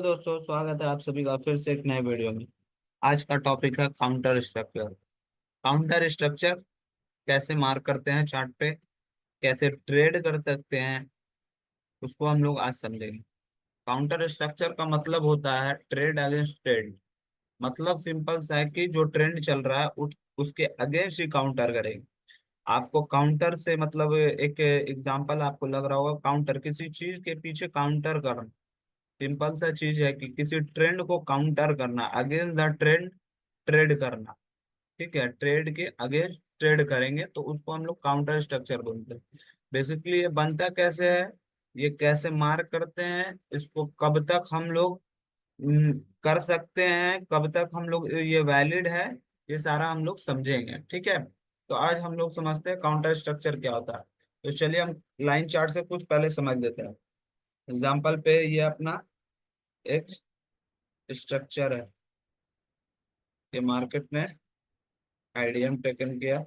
दोस्तों, स्वागत है आप सभी का फिर से एक नए वीडियो में। आज का टॉपिक है काउंटर स्ट्रक्चर। काउंटर स्ट्रक्चर कैसे मार्क करते हैं चार्ट पे, कैसे ट्रेड कर सकते हैं, उसको हम लोग आज समझेंगे। काउंटर स्ट्रक्चर का मतलब होता है ट्रेड अगेंस्ट ट्रेड। मतलब सिंपल सा है कि जो ट्रेंड चल रहा है उसके अगेंस्ट ही काउंटर करेंगे। आपको काउंटर से मतलब एक एग्जांपल आपको लग रहा होगा, काउंटर किसी चीज के पीछे काउंटर करना। सिंपल सा चीज है कि किसी ट्रेंड को काउंटर करना, अगेंस्ट द ट्रेंड ट्रेड करना। ठीक है, ट्रेड के अगेंस्ट ट्रेड करेंगे तो उसको हम लोग काउंटर स्ट्रक्चर बोलते हैं। बेसिकली ये बनता कैसे है, ये कैसे मार्क करते हैं, इसको कब तक हम लोग कर सकते हैं, कब तक हम लोग ये वैलिड है, ये सारा हम लोग समझेंगे। ठीक है, तो आज हम लोग समझते हैं काउंटर स्ट्रक्चर क्या होता है। तो चलिए हम लाइन चार्ट से कुछ पहले समझ लेते हैं। एग्जाम्पल पे ये अपना एक स्ट्रक्चर है, ये मार्केट में आईडीएम टेकन किया।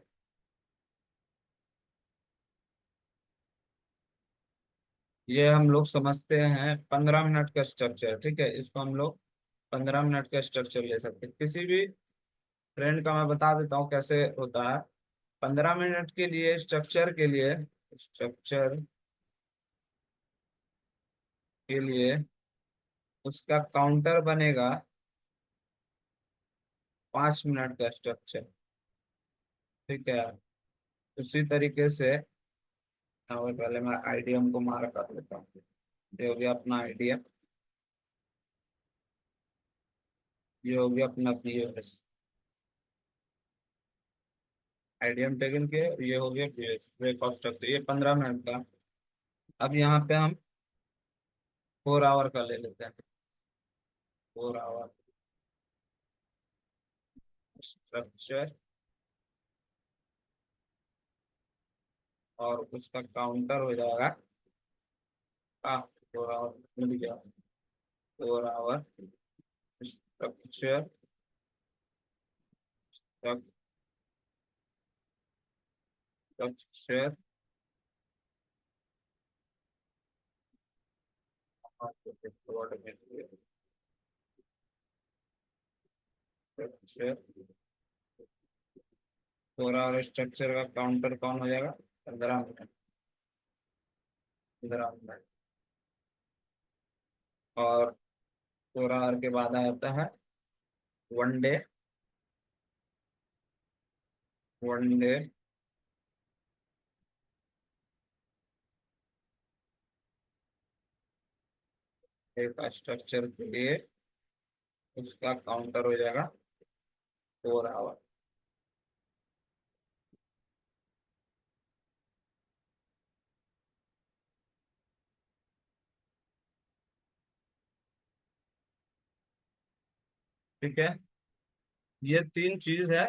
ये हम लोग समझते हैं 15 मिनट का स्ट्रक्चर। ठीक है, इसको हम लोग 15 मिनट का स्ट्रक्चर ले सकते हैं। किसी भी ट्रेंड का मैं बता देता हूँ कैसे होता है। 15 मिनट के लिए स्ट्रक्चर के लिए उसका काउंटर बनेगा 5 मिनट का स्ट्रक्चर। ठीक है, उसी तरीके से और पहले मैं आईडीएम को मार्क कर लेता हूँ। ये हो गया अपना आईडीएम, ये हो गया अपना पीओएस। आईडीएम टेकन के, ये हो गया पीओएस ब्रेक ऑफ स्ट्रक्चर, ये 15 मिनट का। अब यहाँ पे हम 4 आवर का ले लेते हैं। 4 आवर स्ट्रक्चर और उसका काउंटर हो जाएगा 4 आवर मिल गया। 4 hour structure, structure structure 4 hour structure का काउंटर कौन हो जाएगा? 15 मिनट। 15 मिनट और 4 आवर के बाद आ जाता है 1 डे। 1 डे एक स्ट्रक्चर के लिए उसका काउंटर हो जाएगा 4 आवर। ठीक है, ये तीन चीज है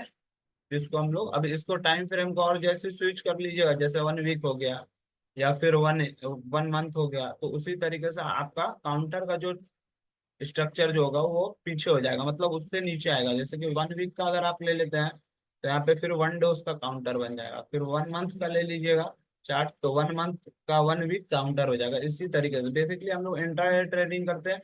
जिसको हम लोग, अब इसको टाइम फ्रेम को और जैसे स्विच कर लीजिएगा, जैसे 1 वीक हो गया या फिर वन 1 मंथ हो गया, तो उसी तरीके से आपका काउंटर का जो स्ट्रक्चर जो होगा वो पीछे हो जाएगा, मतलब उससे नीचे आएगा। जैसे कि 1 वीक का अगर आप ले लेते हैं तो यहाँ पे फिर 1 डे उसका काउंटर बन जाएगा। फिर 1 मंथ का ले लीजिएगा चार्ट, तो 1 मंथ का 1 वीक काउंटर हो जाएगा। इसी तरीके से बेसिकली हम लोग इंट्राडे ट्रेडिंग करते हैं,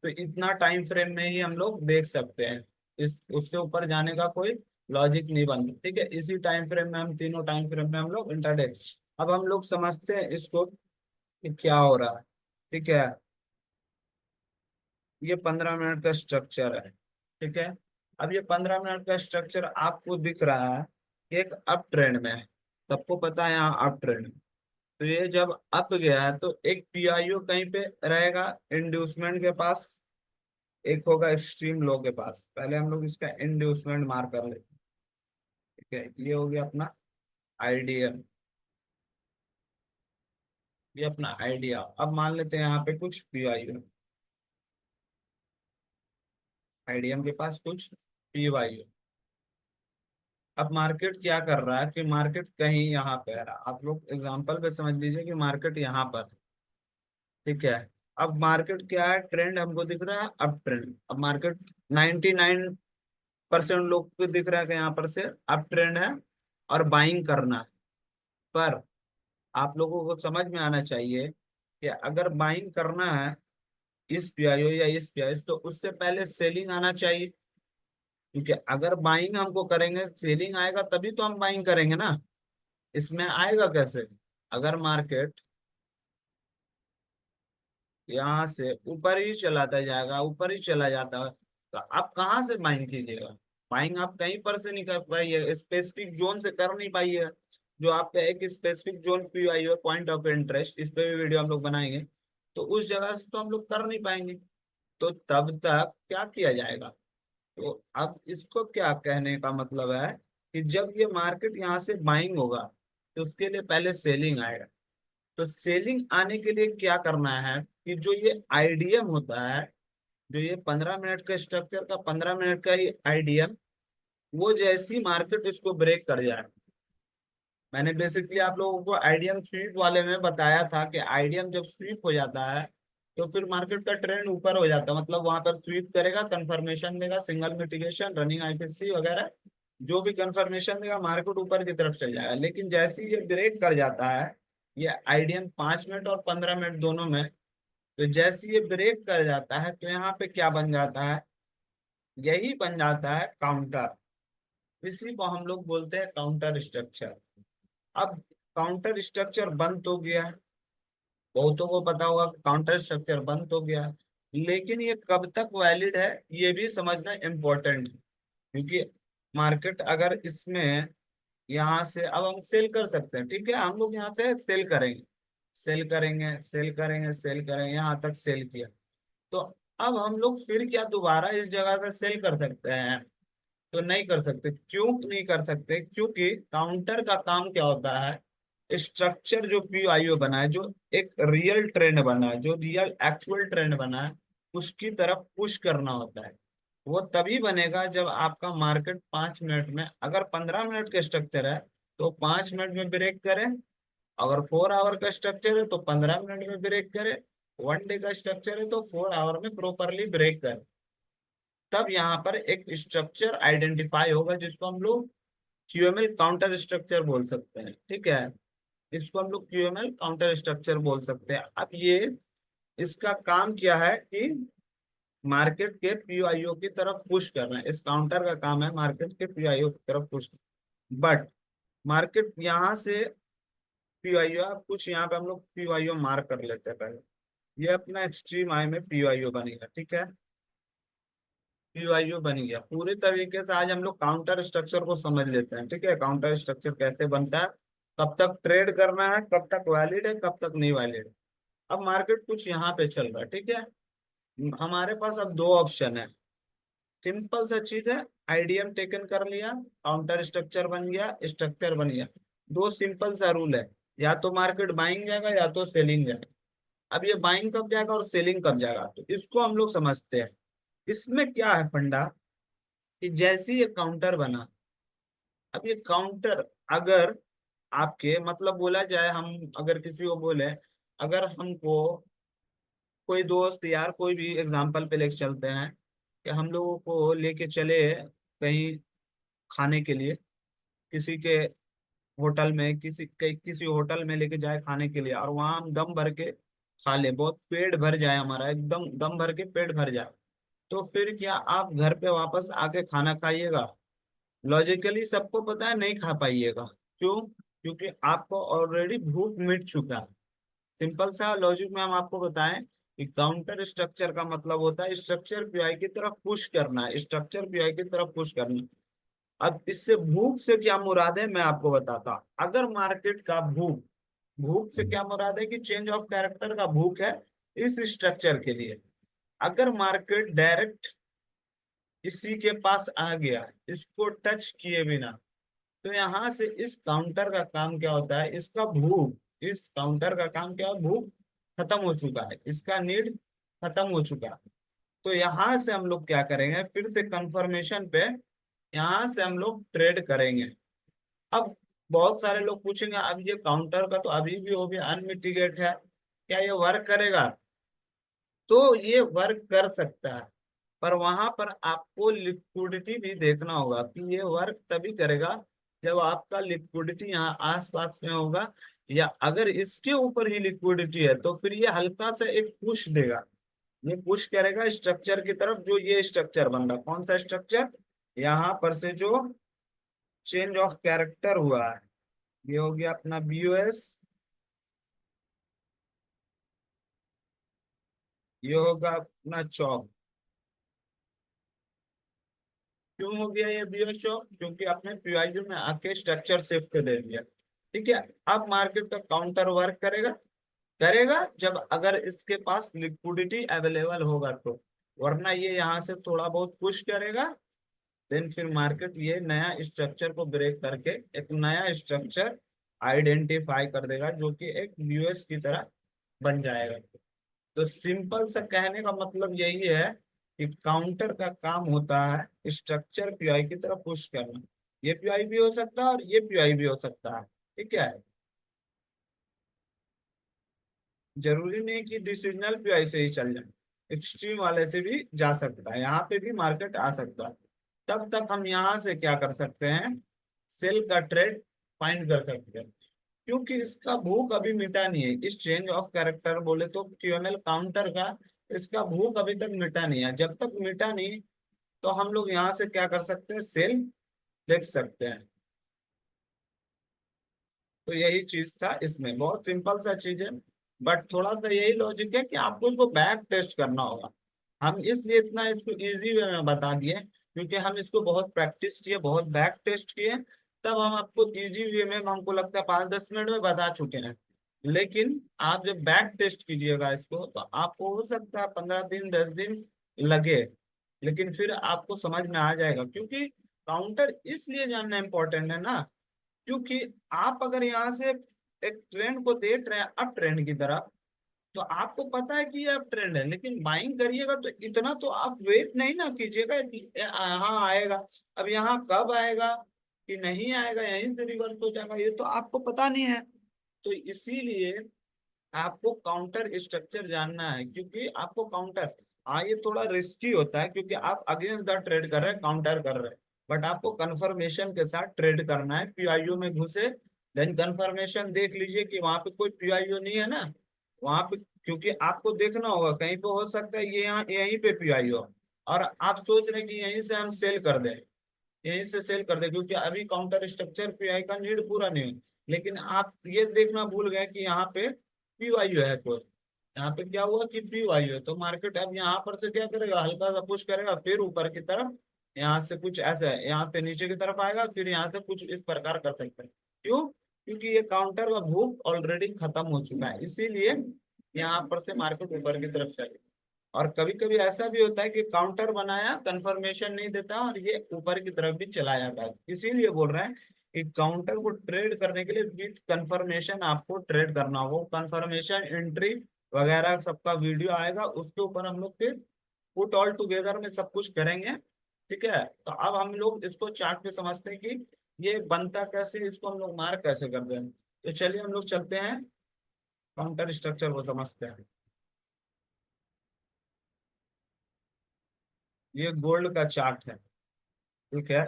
तो इतना टाइम फ्रेम में ही हम लोग देख सकते हैं। इस उससे ऊपर जाने का कोई लॉजिक नहीं बनता। ठीक है, इसी टाइम फ्रेम में हम तीनों टाइम फ्रेम में हम लोग इंट्राडे। अब हम लोग समझते हैं इसको कि क्या हो रहा है। ठीक है, ये 15 मिनट का स्ट्रक्चर है। ठीक है, अब ये 15 मिनट का स्ट्रक्चर आपको दिख रहा है कि एक अप ट्रेंड में है। सबको पता है यहाँ अप ट्रेंड में, तो ये जब अप गया है तो एक पीआईओ कहीं पे रहेगा इंड्यूसमेंट के पास, एक होगा एक्सट्रीम लो के पास। पहले हम लोग इसका इंड्यूसमेंट मार कर लेते हैं। ठीक है, ये हो गया अपना आईडीएम, ये अपना आइडिया। अब मान लेते हैं यहाँ पे कुछ पीआईओ, आईडीएम के पास कुछ पीवाईओ। अब मार्केट क्या कर रहा है कि मार्केट कहीं यहाँ पे है, आप लोग एग्जांपल पे समझ लीजिए कि मार्केट यहाँ पर है। ठीक है, अब मार्केट क्या है, ट्रेंड हमको दिख रहा है अप ट्रेंड। अब मार्केट 99% लोग को दिख रहा है कि यहाँ पर से अप ट्रेंड है और बाइंग करना है। पर आप लोगों को समझ में आना चाहिए कि अगर बाइंग करना है इस पीआईओ या इस पीआईओ, तो उससे पहले सेलिंग आना चाहिए। क्योंकि अगर बाइंग हमको करेंगे, सेलिंग आएगा तभी तो हम बाइंग करेंगे ना। इसमें आएगा कैसे? अगर मार्केट यहाँ से ऊपर ही चलाता जाएगा, ऊपर ही चला जाता है, तो आप कहाँ से बाइंग कीजिएगा? बाइंग आप कहीं पर से नहीं कर पाइए, स्पेसिफिक जोन से कर नहीं पाइए। जो आपका एक specific zone PIO, point of interest, इस पे भी वीडियो हम लोग बनाएंगे, तो उस जगह से तो हम लोग कर नहीं पाएंगे। तो तब तक क्या किया जाएगा? तो अब इसको क्या कहने का मतलब है कि जब ये मार्केट यहाँ से बाइंग होगा, तो उसके लिए पहले सेलिंग आएगा। तो सेलिंग आने के लिए क्या करना है कि जो ये आईडीएम होता है, जो ये 15 मिनट का स्ट्रक्चर का 15 मिनट का ही आईडीएम, वो जैसी मार्केट इसको ब्रेक कर जाए। मैंने बेसिकली आप लोगों को आईडीएम स्वीप वाले में बताया था कि आईडीएम जब स्वीप हो जाता है, तो फिर मार्केट का ट्रेंड ऊपर हो जाता है। मतलब वहां पर स्वीप करेगा, कंफर्मेशन देगा, सिंगल मिटिगेशन, रनिंग आईपीसी वगैरह, जो भी कंफर्मेशन देगा, मार्केट ऊपर की तरफ चल जाएगा। लेकिन जैसे ही ये ब्रेक कर जाता है, ये आईडीएम 5 मिनट और 15 मिनट दोनों में, तो जैसे ये ब्रेक कर जाता है, तो यहाँ पे क्या बन जाता है? यही बन जाता है काउंटर। इसी को हम लोग बोलते हैं काउंटर स्ट्रक्चर। अब काउंटर स्ट्रक्चर बंद तो गया है, बहुतों को पता होगा कि काउंटर स्ट्रक्चर बंद तो गया है, लेकिन ये कब तक वैलिड है, ये भी समझना इम्पोर्टेंट है। क्योंकि मार्केट अगर इसमें यहाँ से अब हम सेल कर सकते हैं, ठीक है, हम लोग यहाँ से सेल करेंगे, सेल करेंगे, सेल करेंगे, सेल करेंगे, यहाँ तक सेल किया। तो अब हम लोग फिर क्या दोबारा इस जगह पर सेल कर सकते हैं? तो नहीं कर सकते। क्यों नहीं कर सकते? क्योंकि काउंटर का काम क्या होता है, स्ट्रक्चर जो पीआईओ बना है, जो एक रियल ट्रेंड बना है, जो रियल एक्चुअल ट्रेंड बना है, उसकी तरफ पुश करना होता है। वो तभी बनेगा जब आपका मार्केट 5 मिनट में, अगर 15 मिनट का स्ट्रक्चर है तो 5 मिनट में ब्रेक करे, अगर 4 आवर का स्ट्रक्चर है तो 15 मिनट में ब्रेक करे, 1 डे का स्ट्रक्चर है तो 4 आवर में प्रॉपरली ब्रेक करे। तब यहाँ पर एक स्ट्रक्चर आइडेंटिफाई होगा, जिसको हम लोग क्यूएमएल काउंटर स्ट्रक्चर बोल सकते हैं, ठीक है। इसको हम लोग क्यूएमएल काउंटर स्ट्रक्चर बोल सकते हैं। अब ये, इसका काम क्या है कि मार्केट के पीआईओ की तरफ पुश करना है। इस काउंटर का काम है मार्केट के पीआईओ की तरफ पुश। बट मार्केट यहाँ से पीआईओ, कुछ यहाँ पे हम लोग पीआईओ मार्क कर लेते हैं पहले। ये अपना एक्सट्रीम आई में पीआईओ बनेगा, ठीक है, पीवाईयू बन गया। पूरी तरीके से आज हम लोग काउंटर स्ट्रक्चर को समझ लेते हैं, ठीक है, काउंटर स्ट्रक्चर कैसे बनता है, कब तक ट्रेड करना है, कब तक वैलिड है, कब तक नहीं वैलिड है। अब मार्केट कुछ यहाँ पे चल रहा है, ठीक है, हमारे पास अब दो ऑप्शन है। सिंपल सा चीज है, आईडीएम टेकन कर लिया, काउंटर स्ट्रक्चर बन गया, स्ट्रक्चर बन गया। दो सिंपल सा रूल है, या तो मार्केट बाइंग जाएगा या तो सेलिंग जाएगा। अब ये बाइंग कब जाएगा और सेलिंग कब जाएगा, तो इसको हम लोग समझते हैं। इसमें क्या है फंडा, कि जैसे ये काउंटर बना, अब ये काउंटर अगर आपके, मतलब बोला जाए, हम अगर किसी को बोले, अगर हमको कोई दोस्त यार, कोई भी एग्जांपल पे लेके चलते हैं कि हम लोगों को लेके चले कहीं खाने के लिए, किसी के होटल में, किसी होटल में लेके जाए खाने के लिए, और वहां हम दम भर के खा ले, बहुत पेट भर जाए हमारा, एकदम दम भर के पेट भर जाए, तो फिर क्या आप घर पे वापस आके खाना खाइएगा? लॉजिकली सबको पता है नहीं खा पाइएगा। क्यों? क्योंकि आपको ऑलरेडी भूख मिट चुका है। सिंपल सा लॉजिक में हम आपको बताएं कि काउंटर स्ट्रक्चर का मतलब होता है स्ट्रक्चर पीआई की तरफ पुश करना है, स्ट्रक्चर पीआई की तरफ पुश करना। अब इससे भूख से क्या मुराद है मैं आपको बताता हूं। अगर मार्केट का भूख, भूख से क्या मुराद है कि चेंज ऑफ कैरेक्टर का भूख है इस स्ट्रक्चर के लिए। अगर मार्केट डायरेक्ट इसी के पास आ गया, इसको टच किए बिना, तो यहाँ से इस काउंटर का काम क्या होता है, इसका भूख, इस काउंटर का काम क्या है, भूख खत्म हो चुका है, इसका नीड खत्म हो चुका है। तो यहाँ से हम लोग क्या करेंगे, फिर से कंफर्मेशन पे यहाँ से हम लोग ट्रेड करेंगे। अब बहुत सारे लोग पूछेंगे, अब ये काउंटर का तो अभी भी वो भी अनमिटिगेट है, क्या ये वर्क करेगा? तो ये वर्क कर सकता है, पर वहां पर आपको लिक्विडिटी भी देखना होगा कि ये वर्क तभी करेगा जब आपका लिक्विडिटी यहाँ आसपास में होगा, या अगर इसके ऊपर ही लिक्विडिटी है तो फिर ये हल्का सा एक पुश देगा। ये पुश करेगा स्ट्रक्चर की तरफ, जो ये स्ट्रक्चर बन रहा, कौन सा स्ट्रक्चर, यहाँ पर से जो चेंज ऑफ कैरेक्टर हुआ है, ये हो गया अपना बीओएस, ये होगा अपना चौक। क्यों हो गया ये बीओएस चौक, क्योंकि आपने पीआईयू में आके स्ट्रक्चर शिफ्ट दे दिया। ठीक है, अब मार्केट का काउंटर वर्क करेगा, करेगा जब अगर इसके पास लिक्विडिटी अवेलेबल होगा तो, वरना ये यहाँ से थोड़ा बहुत पुश करेगा, देन फिर मार्केट ये नया स्ट्रक्चर को ब्रेक करके एक नया स्ट्रक्चर आइडेंटिफाई कर देगा, जो कि एक यूएस की तरह बन जाएगा। तो सिंपल सा कहने का मतलब यही है कि काउंटर का काम होता है स्ट्रक्चर पीआई की तरफ पुश करना। ये पीआई भी हो सकता है और ये पीआई भी हो सकता है। ठीक है, जरूरी नहीं कि डिसीजनल पीआई से ही चल जाए, एक्सट्रीम वाले से भी जा सकता है, यहाँ पे भी मार्केट आ सकता है। तब तक हम यहाँ से क्या कर सकते हैं, सेल का ट्रेड फाइंड कर सकते हैं, क्योंकि इसका भूख अभी मिटा नहीं है। इस चेंज ऑफ कैरेक्टर बोले तो क्यूएमएल काउंटर का, इसका भूख अभी तक मिटा नहीं है। जब तक मिटा नहीं, तो हम लोग यहाँ से क्या कर सकते हैं, सेल देख सकते हैं। तो यही चीज था इसमें, बहुत सिंपल सा चीज है, बट थोड़ा सा यही लॉजिक है कि आपको इसको बैक टेस्ट करना होगा। हम इसलिए इतना इसको इजी वे में बता दिए, क्योंकि हम इसको बहुत प्रैक्टिस किए, बहुत बैक टेस्ट किए, तब हम आपको इजी वे में, हमको लगता है 5-10 मिनट में बता चुके हैं। लेकिन आप जब बैक टेस्ट कीजिएगा इसको, तो आपको हो सकता है 15 दिन 10 दिन लगे, लेकिन फिर आपको समझ में आ जाएगा। क्योंकि काउंटर इसलिए जानना इंपॉर्टेंट है ना, क्योंकि आप अगर यहाँ से एक ट्रेंड को देख रहे हैं अप ट्रेंड की तरफ, तो आपको पता है कि ये अप ट्रेंड है, लेकिन बाइंग करिएगा तो इतना तो आप वेट नहीं ना कीजिएगा कि यहाँ आएगा। अब यहाँ कब आएगा कि नहीं आएगा, यहीं से रिवर्स हो जाएगा, ये तो आपको पता नहीं है। तो इसीलिए आपको काउंटर स्ट्रक्चर जानना है, क्योंकि आपको काउंटर, हाँ ये थोड़ा रिस्की होता है, क्योंकि आप अगेंस्ट द ट्रेड कर रहे हैं, काउंटर कर रहे हैं, बट आपको कंफर्मेशन के साथ ट्रेड करना है। पीआईयू में घुसे, देन कंफर्मेशन देख लीजिए कि वहां पे कोई पीआईयू नहीं है ना, वहां पे, क्योंकि आपको देखना होगा कहीं पे हो सकता है ये यहाँ यहीं पे पीआईयू हो, और आप सोच रहे हैं कि यहीं से हम सेल कर दें, यहीं से सेल कर दे, क्योंकि अभी काउंटर स्ट्रक्चर पीआई का नीड पूरा नहीं है। लेकिन आप ये देखना भूल गए कि यहाँ पे पीवाईयू है कोई, यहाँ पे क्या हुआ कि पीवाईयू है, तो मार्केट अब यहाँ पर से क्या करेगा, हल्का सा पुश करेगा, फिर ऊपर की तरफ यहाँ से कुछ ऐसा है, यहाँ से नीचे की तरफ आएगा, फिर यहाँ से कुछ इस प्रकार कर सकते हैं। क्यों, क्योंकि ये काउंटर का भूख ऑलरेडी खत्म हो चुका है, इसीलिए यहाँ पर से मार्केट ऊपर की तरफ चले। और कभी कभी ऐसा भी होता है कि काउंटर बनाया, कंफर्मेशन नहीं देता, और ये ऊपर की तरफ भी चला जाता है। इसीलिए बोल रहे हैं कि काउंटर को ट्रेड करने के लिए विथ कंफर्मेशन आपको ट्रेड करना होगा। कंफर्मेशन एंट्री वगैरह सबका वीडियो आएगा, उसके ऊपर हम लोग फिर पुट ऑल टुगेदर में सब कुछ करेंगे। ठीक है, तो अब हम लोग इसको चार्ट पे समझते हैं कि ये बनता कैसे, इसको हम लोग मार्क कैसे करते हैं। तो चलिए हम लोग चलते हैं, काउंटर स्ट्रक्चर को समझते हैं। ये गोल्ड का चार्ट है। ठीक है,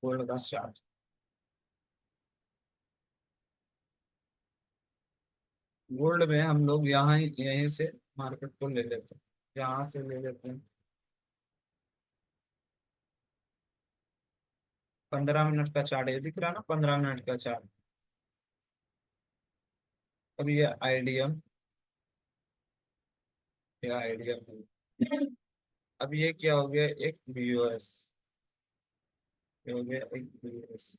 गोल्ड का चार्ट, गोल्ड में हम लोग यहाँ यहीं से मार्केट को ले लेते हैं, यहाँ से ले लेते हैं। 15 मिनट का चार्ट, ये दिख रहा है ना, 15 मिनट का चार्ट। अब ये आइडियम, अब ये क्या हो गया, एक बीओएस, ये हो गया एक बीओएस।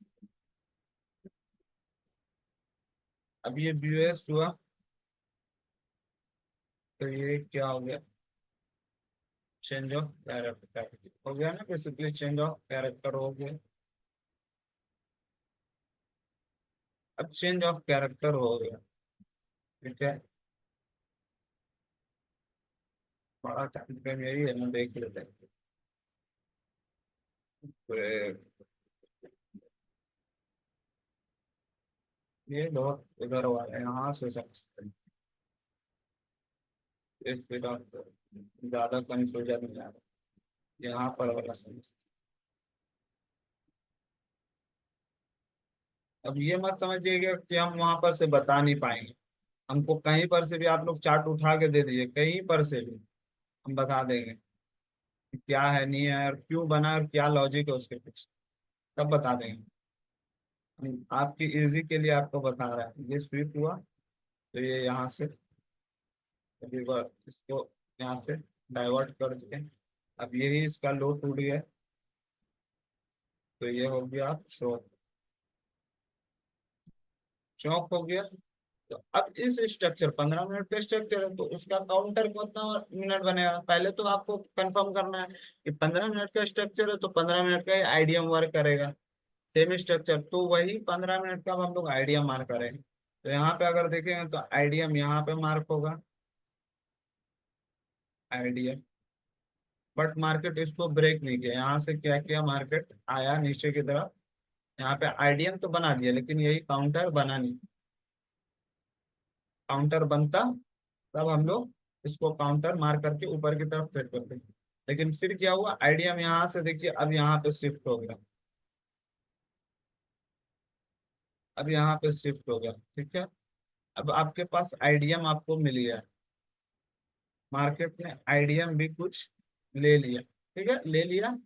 अब ये बीओएस हुआ, तो ये क्या हो गया, चेंज ऑफ कैरेक्टर हो गया ना, बेसिकली चेंज ऑफ कैरेक्टर हो गया। अब चेंज ऑफ कैरेक्टर हो गया। ठीक है, बड़ा टाइम फ्रेम यही है ना, देख लेते हैं। ये बहुत इधर हुआ है, यहाँ से समझते हैं, इस पे ज्यादा कंफ्यूजन नहीं आ रहा, यहाँ पर वाला समझते हैं। अब ये मत समझिएगा कि हम वहां पर से बता नहीं पाएंगे, हमको कहीं पर से भी आप लोग चार्ट उठा के दे दीजिए, कहीं पर से भी, हम बता देंगे कि क्या है नहीं है और क्यों बना और क्या लॉजिक है उसके पीछे, तब बता देंगे। आपकी इजी के लिए आपको बता रहा है। ये स्वीप हुआ तो ये यहाँ से रिवर इसको यहाँ से डाइवर्ट कर दिए। अब यही इसका लो टूट गया तो ये हो गया चौक। चौक हो गया। तो अब इस स्ट्रक्चर 15 मिनट का स्ट्रक्चर है तो उसका काउंटर कितना मिनट बनेगा, पहले तो आपको कंफर्म करना है कि 15 मिनट का स्ट्रक्चर है तो 15 मिनट का आईडीएम वर्क करेगा। सेम स्ट्रक्चर तो वही 15 मिनट का अब हम लोग आईडीएम मार्क करेंगे। तो यहाँ पे अगर देखेंगे तो आईडीएम यहाँ पे मार्क होगा, आईडीएम। बट मार्केट इसको ब्रेक नहीं किया, यहाँ से क्या किया मार्केट आया नीचे की तरफ। यहाँ पे आईडीएम तो बना दिया लेकिन यही काउंटर बना नहीं। काउंटर बनता तब हम लोग इसको काउंटर मार करके ऊपर की तरफ ट्रेड करते हैं। लेकिन फिर क्या हुआ, आईडीएम यहाँ से देखिए अब यहाँ पे शिफ्ट हो गया। अब यहाँ पे शिफ्ट हो गया, ठीक है। अब आपके पास आईडीएम आपको मिल गया, मार्केट ने आईडीएम भी कुछ ले लिया, ठीक है ले लिया।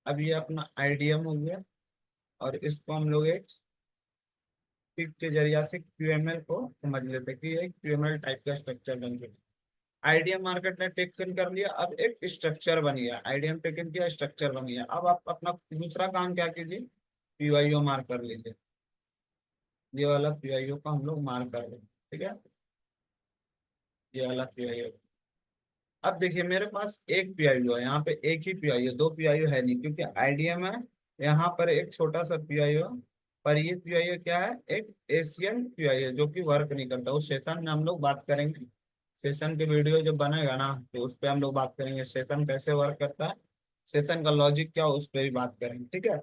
अब ये अपना आईडीएम हो गया और इसको हम लोग एक पिक के जरिया से क्यूएमएल को समझ लेते हैं कि एक क्यूएमएल टाइप का स्ट्रक्चर बन गया। आईडीएम मार्केट ने टेकन कर लिया, अब एक स्ट्रक्चर बन गया। आईडीएम टेकन किया, स्ट्रक्चर बन गया। अब आप अपना दूसरा काम क्या कीजिए, पीवाईओ मार्क कर लीजिए। ये वाला पीवाईओ को हम लोग मार्क कर लेंगे, ठीक है। ये वाला पीवाईओ। अब देखिए मेरे पास एक पीआईओ है, यहाँ पे एक ही पीआईओ, दो पीआईओ है नहीं क्योंकि आईडीएम है। यहाँ पर एक छोटा सा पीआईओ, पर ये पीआईओ क्या है, एक एशियन पीआईओ जो कि वर्क नहीं करता। उस सेशन में हम लोग बात करेंगे, सेशन के वीडियो जब बनेगा ना तो उस पर हम लोग बात करेंगे सेशन कैसे वर्क करता है, सेशन का लॉजिक क्या हो उस पर भी बात करेंगे, ठीक है।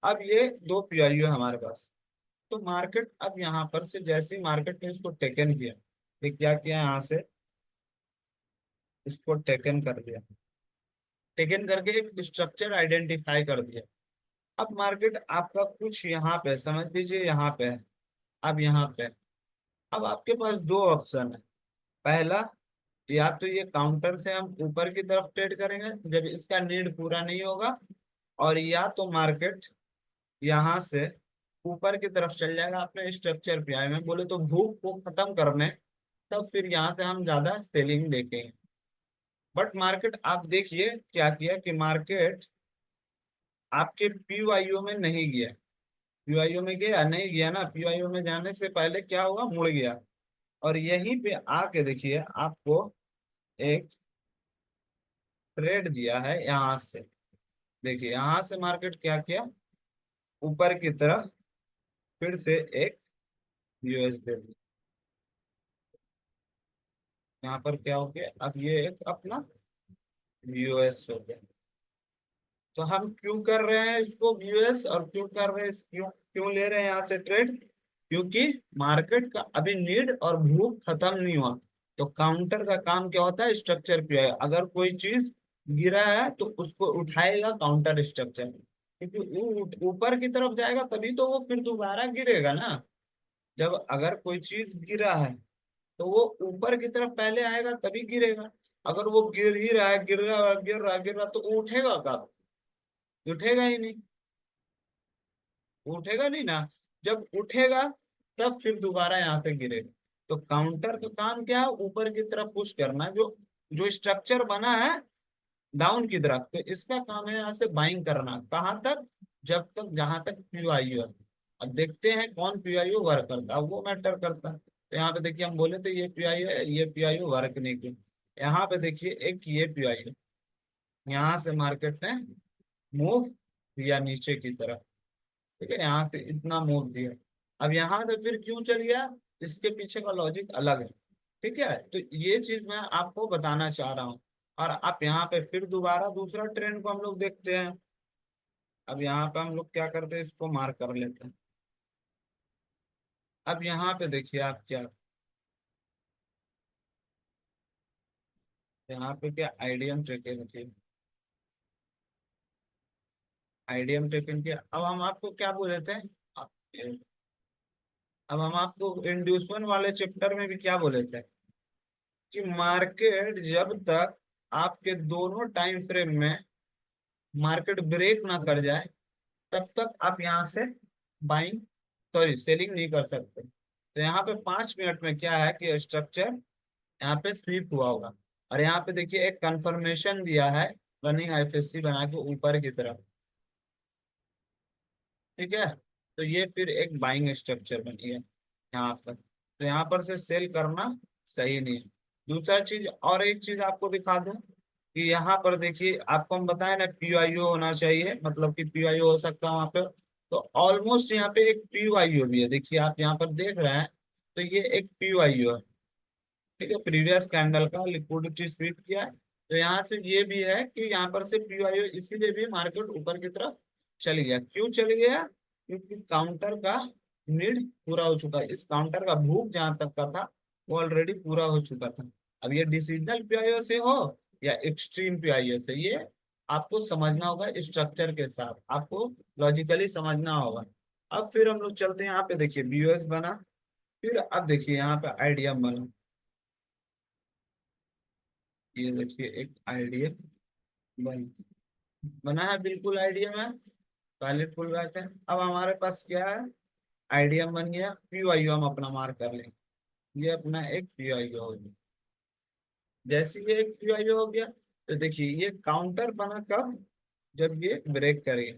अब ये दो पीआईओ है हमारे पास। तो मार्केट अब यहाँ पर से जैसे ही मार्केट ने इसको टेकन किया, ये क्या किया यहाँ से इसको टेकन कर दिया, टेकन करके एक स्ट्रक्चर आइडेंटिफाई कर दिया। अब मार्केट आपका कुछ यहाँ पे समझ लीजिए, यहाँ पे है, अब यहाँ पे है। अब आपके पास दो ऑप्शन है। पहला, या तो ये काउंटर से हम ऊपर की तरफ ट्रेड करेंगे जब इसका नीड पूरा नहीं होगा, और या तो मार्केट यहाँ से ऊपर की तरफ चल जाएगा अपने स्ट्रक्चर पे आए में बोले तो भूख को खत्म करने, तब फिर यहाँ से हम ज्यादा सेलिंग देखेंगे। बट मार्केट आप देखिए क्या किया कि मार्केट आपके पीवाईओ में नहीं गया। पीवाईओ में गया नहीं, गया ना, पीवाईओ में जाने से पहले क्या हुआ, मुड़ गया। और यहीं पे आके देखिए आपको एक ट्रेड दिया है यहाँ से। देखिए यहाँ से मार्केट क्या किया, ऊपर की तरफ फिर से एक यूएस दे दिया। यहाँ पर क्या हो गया, अब ये एक अपना यूएस हो गया। तो हम क्यों कर रहे हैं इसको यूएस, और क्यों कर रहे हैं क्यों क्यों ले रहे हैं यहाँ से ट्रेड, क्योंकि मार्केट का अभी नीड और भूख खत्म नहीं हुआ। तो काउंटर का काम क्या होता है, स्ट्रक्चर पे है। अगर कोई चीज गिरा है तो उसको उठाएगा काउंटर स्ट्रक्चर, क्योंकि वो ऊपर की तरफ जाएगा तभी तो वो फिर दोबारा गिरेगा ना। जब अगर कोई चीज गिरा है तो वो ऊपर की तरफ पहले आएगा तभी गिरेगा। अगर वो गिर ही रहा है, गिर रहा है, गिर रहा है, गिर रहा है, तो वो उठेगा कब, उठेगा ही नहीं। उठेगा नहीं ना। जब उठेगा तब फिर दोबारा यहाँ पे गिरेगा। तो काउंटर का काम क्या है, ऊपर की तरफ पुश करना, जो जो स्ट्रक्चर बना है डाउन की तरफ, तो इसका काम है यहाँ से बाइंग करना। कहाँ तक, जब तक जहां तक पीआईओ है। अब देखते हैं कौन पीआईओ वर्क करता है, वो मैटर करता है। तो यहाँ पे देखिए हम बोले थे ये पीआईओ है, ये पीआईओ वर्क नहीं किया। यहाँ पे देखिए एक ये पीआईओ, यहाँ से मार्केट ने मूव दिया नीचे की तरफ, ठीक है, यहाँ पे इतना मूव दिया। अब यहाँ से फिर क्यों चल गया, इसके पीछे का लॉजिक अलग है, ठीक है। तो ये चीज मैं आपको बताना चाह रहा हूँ। और आप यहाँ पे फिर दोबारा दूसरा ट्रेंड को हम लोग देखते हैं। अब यहाँ पे हम लोग क्या करते हैं, इसको मार्क कर लेते हैं। अब यहाँ पे देखिए आप क्या, यहाँ पे क्या आईडीएम ट्रेकिंग की, आईडीएम ट्रेकिंग की। अब हम आपको क्या बोले थे, अब हम आपको इंड्यूसमेंट वाले चैप्टर में भी क्या बोले थे कि मार्केट जब तक आपके दोनों टाइम फ्रेम में मार्केट ब्रेक ना कर जाए, तब तक आप यहाँ से बाइंग, सॉरी सेलिंग नहीं कर सकते। तो यहाँ पे 5 मिनट में क्या है कि स्ट्रक्चर यहाँ पे स्वीप हुआ होगा, और यहाँ पे देखिए एक कंफर्मेशन दिया है रनिंग आईएफएससी बना के ऊपर की तरफ। ठीक है, तो ये फिर एक बाइंग स्ट्रक्चर बनी है यहाँ पर, तो यहाँ पर से सेल करना सही नहीं है। दूसरा चीज, और एक चीज आपको दिखा दूं कि यहाँ पर देखिए, आपको हम बताए ना पीयूआईओ होना चाहिए, मतलब कि पीयूआईओ हो सकता है वहाँ पे। तो ऑलमोस्ट यहाँ पे एक पीयूआईओ भी है, देखिए आप यहाँ पर देख रहे हैं, तो ये एक पीयूआईओ है। ठीक है, प्रीवियस कैंडल का लिक्विडिटी स्वीप किया है, तो यहाँ से ये भी है कि यहाँ पर से पीयूआईओ इसीलिए भी मार्केट ऊपर की तरफ चली गया। क्यों चली गया? क्योंकि काउंटर का नीड पूरा हो चुका है, इस काउंटर का भूख जहां तक का था वो ऑलरेडी पूरा हो चुका था। अब ये डिसीजनल पीआईओ से हो या एक्सट्रीम पीआईओ से, ये आपको समझना होगा, स्ट्रक्चर के साथ आपको लॉजिकली समझना होगा। अब फिर हम लोग चलते हैं यहाँ पे, देखिए बीओएस बना, फिर अब देखिए यहाँ पे आइडिया बना। ये देखिए एक आइडिया बन बना है, बिल्कुल आइडिया में पहले फुल बैक है। अब हमारे पास क्या है, आइडिया बन गया, पीवाईओ हम अपना मार्क कर लेंगे। ये अपना एक पीवाईओ हो गया। जैसे ये एक पीवाईओ हो गया, तो देखिए ये काउंटर बना कब, जब ये ब्रेक करेगा,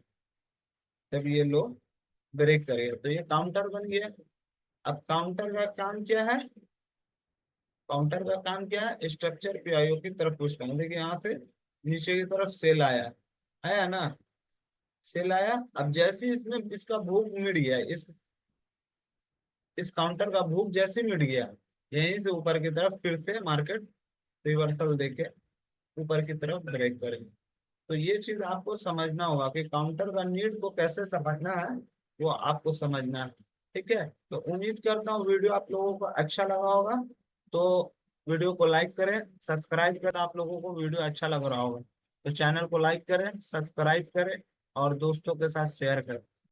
जब ये लो ब्रेक करेगा, तो ये काउंटर बन गया। अब काउंटर का काम क्या है, काउंटर का काम क्या है, स्ट्रक्चर पीआईओ की तरफ पुश करना। देखिए यहाँ से नीचे की तरफ सेल आया, आया ना, सेल आया। अब जैसे ही इसमें इसका भूख मिट गया, इस काउंटर का भूख जैसे मिट गया, यहीं से ऊपर की तरफ फिर से मार्केट रिवर्सल देके ऊपर की तरफ ब्रेक करेगी। तो ये चीज आपको समझना होगा कि काउंटर का नीड को कैसे समझना है, वो आपको समझना है। ठीक है, तो उम्मीद करता हूँ वीडियो आप लोगों को अच्छा लगा होगा। तो वीडियो को लाइक करें, सब्सक्राइब करें, आप लोगों को वीडियो अच्छा लग रहा होगा तो चैनल को लाइक करें, सब्सक्राइब करें और दोस्तों के साथ शेयर करें।